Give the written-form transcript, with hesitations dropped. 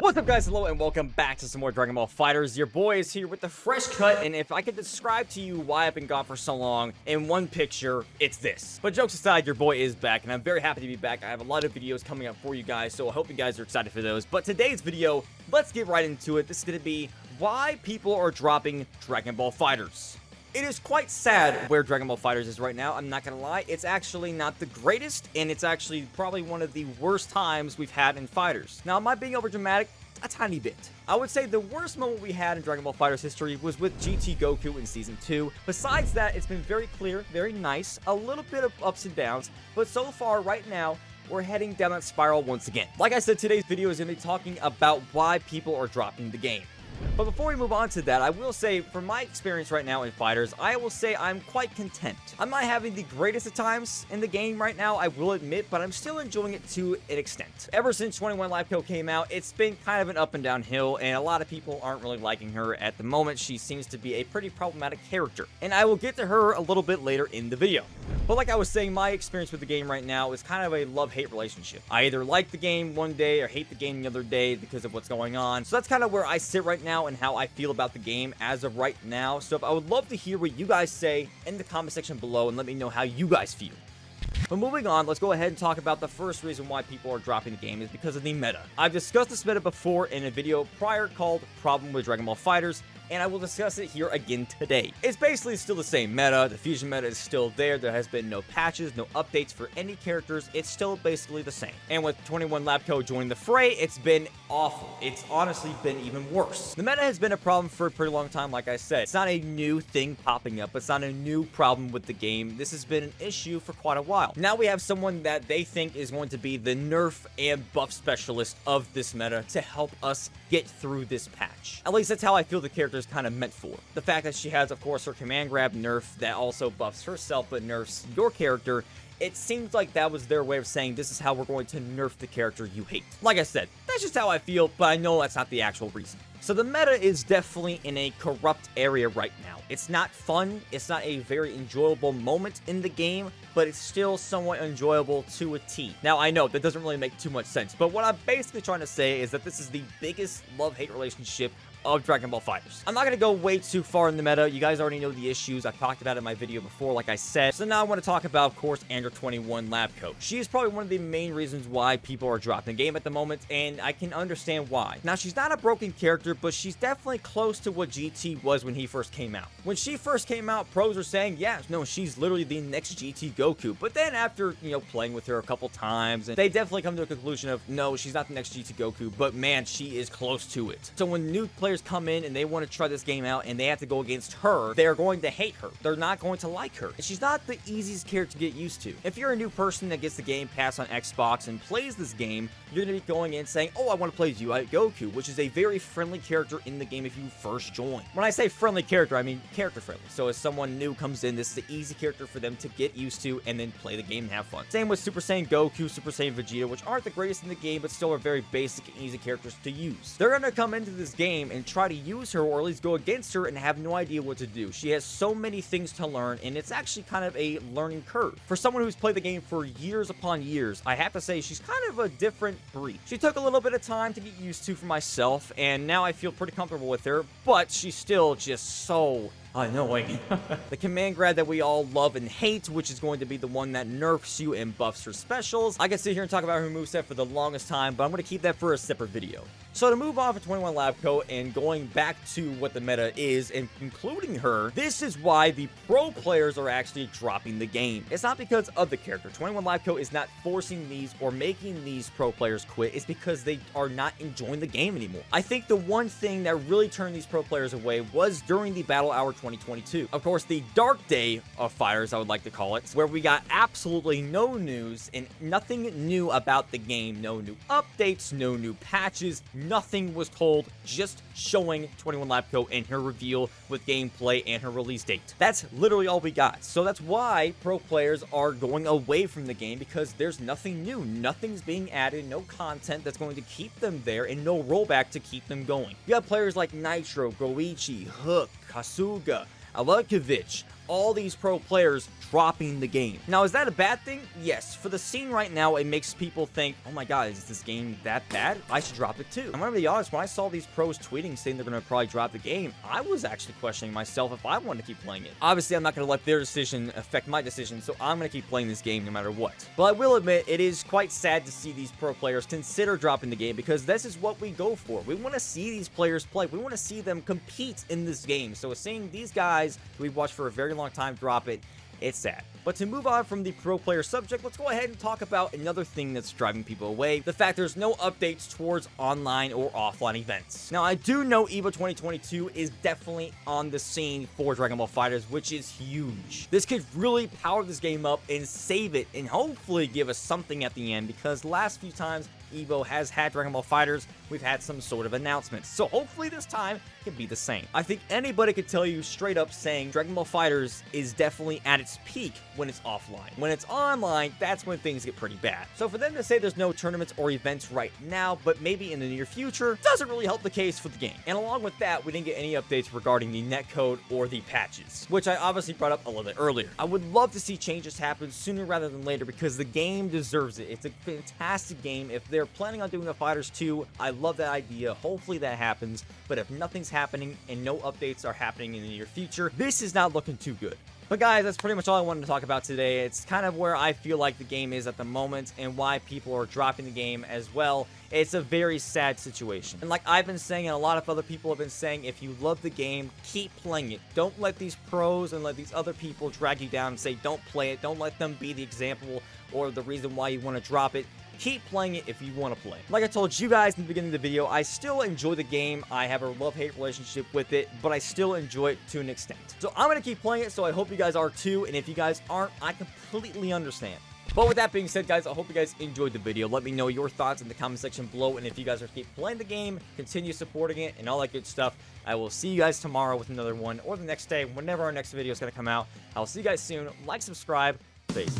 What's up, guys? Hello and welcome back to some more Dragon Ball FighterZ. Your boy is here with the fresh cut, and if I could describe to you why I've been gone for so long in one picture, it's this. But jokes aside, your boy is back, and I'm very happy to be back. I have a lot of videos coming up for you guys, so I hope you guys are excited for those. But today's video, let's get right into it. This is going to be why people are dropping Dragon Ball FighterZ. It is quite sad where Dragon Ball FighterZ is right now, I'm not gonna lie. It's actually not the greatest, and it's actually probably one of the worst times we've had in FighterZ. Now, am I being overdramatic? A tiny bit. I would say the worst moment we had in Dragon Ball FighterZ history was with GT Goku in Season 2. Besides that, it's been very clear, very nice, a little bit of ups and downs, but so far, right now, we're heading down that spiral once again. Like I said, today's video is gonna be talking about why people are dropping the game. But before we move on to that, I will say, from my experience right now in FighterZ, I will say I'm quite content. I'm not having the greatest of times in the game right now, I will admit, but I'm still enjoying it to an extent. Ever since 21 Live Co came out, it's been kind of an up and down hill, and a lot of people aren't really liking her at the moment. She seems to be a pretty problematic character, and I will get to her a little bit later in the video. But like I was saying, my experience with the game right now is kind of a love-hate relationship. I either like the game one day or hate the game the other day because of what's going on. So that's kind of where I sit right now and how I feel about the game as of right now. So I would love to hear what you guys say in the comment section below and let me know how you guys feel. But moving on, let's go ahead and talk about the first reason why people are dropping the game is because of the meta. I've discussed this meta before in a video prior called Problem with Dragon Ball FighterZ, and I will discuss it here again today. It's basically still the same meta. The fusion meta is still there. There has been no patches, no updates for any characters. It's still basically the same. And with 21 Lab Co joining the fray, it's been awful. It's honestly been even worse. The meta has been a problem for a pretty long time, like I said. It's not a new thing popping up. It's not a new problem with the game. This has been an issue for quite a while. Now we have someone that they think is going to be the nerf and buff specialist of this meta to help us get through this patch. At least that's how I feel the character is kind of meant for. The fact that she has, of course, her command grab nerf that also buffs herself but nerfs your character, it seems like that was their way of saying this is how we're going to nerf the character you hate. Like I said, that's just how I feel, but I know that's not the actual reason. So the meta is definitely in a corrupt area right now. It's not fun, it's not a very enjoyable moment in the game, but it's still somewhat enjoyable to a T. Now, I know that doesn't really make too much sense, but what I'm basically trying to say is that this is the biggest love-hate relationship of Dragon Ball FighterZ. I'm not going to go way too far in the meta. You guys already know the issues. I've talked about it in my video before, like I said. So now I want to talk about, of course, Android 21 Lab Co. She is probably one of the main reasons why people are dropping the game at the moment, and I can understand why. Now, she's not a broken character, but she's definitely close to what GT was when he first came out. When she first came out, pros were saying, yeah, no, she's literally the next GT Goku. But then after, playing with her a couple times, and they definitely come to a conclusion of, no, she's not the next GT Goku, but man, she is close to it. So when new players come in and they want to try this game out and they have to go against her, they're going to hate her. They're not going to like her. And she's not the easiest character to get used to. If you're a new person that gets the Game Pass on Xbox and plays this game, you're going to be going in saying, oh, I want to play as UI Goku, which is a very friendly character in the game if you first join. When I say friendly character, I mean character friendly. So if someone new comes in, this is an easy character for them to get used to and then play the game and have fun. Same with Super Saiyan Goku, Super Saiyan Vegeta, which aren't the greatest in the game, but still are very basic and easy characters to use. They're going to come into this game and try to use her or at least go against her and have no idea what to do. She has so many things to learn, and it's actually kind of a learning curve. For someone who's played the game for years upon years, I have to say she's kind of a different breed. She took a little bit of time to get used to for myself, and now I feel pretty comfortable with her, but she's still just so annoying. The command grab that we all love and hate, which is going to be the one that nerfs you and buffs her specials. I can sit here and talk about her moveset for the longest time, but I'm going to keep that for a separate video. So to move off of 21 Lab Co and going back to what the meta is and including her, this is why the pro players are actually dropping the game. It's not because of the character. 21 Lab Co is not forcing these or making these pro players quit. It's because they are not enjoying the game anymore. I think the one thing that really turned these pro players away was during the Battle Hour 2022. Of course, the dark day of FighterZ, I would like to call it, where we got absolutely no news and nothing new about the game. No new updates, no new patches, nothing was told, just showing 21 Lab Co and her reveal with gameplay and her release date. That's literally all we got. So that's why pro players are going away from the game, because there's nothing new. Nothing's being added, no content that's going to keep them there, and no rollback to keep them going. You have players like Nitro, Goichi, Hook, Kasuga, Alakovich, all these pro players dropping the game. Now, is that a bad thing? Yes. For the scene right now, it makes people think, oh my god, is this game that bad? I should drop it too. I'm gonna be honest, when I saw these pros tweeting saying they're gonna probably drop the game, I was actually questioning myself if I wanted to keep playing it. Obviously, I'm not gonna let their decision affect my decision, so I'm gonna keep playing this game no matter what. But I will admit, it is quite sad to see these pro players consider dropping the game, because this is what we go for. We want to see these players play. We want to see them compete in this game. So seeing these guys who we've watched for a very long time drop it, it's sad. But to move on from the pro player subject, let's go ahead and talk about another thing that's driving people away. The fact there's no updates towards online or offline events. Now, I do know EVO 2022 is definitely on the scene for Dragon Ball FighterZ, which is huge. This could really power this game up and save it and hopefully give us something at the end, because the last few times EVO has had Dragon Ball FighterZ, we've had some sort of announcements. So hopefully this time can be the same. I think anybody could tell you straight up saying Dragon Ball FighterZ is definitely at its peak when it's offline. When it's online, that's when things get pretty bad. So for them to say there's no tournaments or events right now, but maybe in the near future, doesn't really help the case for the game. And along with that, we didn't get any updates regarding the netcode or the patches, which I obviously brought up a little bit earlier. I would love to see changes happen sooner rather than later, because the game deserves it. It's a fantastic game. If they're planning on doing a FighterZ 2, I love that idea. Hopefully that happens. But if nothing's happening and no updates are happening in the near future, this is not looking too good. But guys, that's pretty much all I wanted to talk about today. It's kind of where I feel like the game is at the moment and why people are dropping the game as well. It's a very sad situation. And like I've been saying, and a lot of other people have been saying, if you love the game, keep playing it. Don't let these pros and let these other people drag you down and say, don't play it. Don't let them be the example or the reason why you want to drop it. Keep playing it if you want to play. Like I told you guys in the beginning of the video, I still enjoy the game. I have a love-hate relationship with it, but I still enjoy it to an extent. So I'm going to keep playing it, so I hope you guys are too, and if you guys aren't, I completely understand. But with that being said, guys, I hope you guys enjoyed the video. Let me know your thoughts in the comment section below, and if you guys are keep playing the game, continue supporting it, and all that good stuff. I will see you guys tomorrow with another one, or the next day, whenever our next video is going to come out. I'll see you guys soon. Like, subscribe. Peace.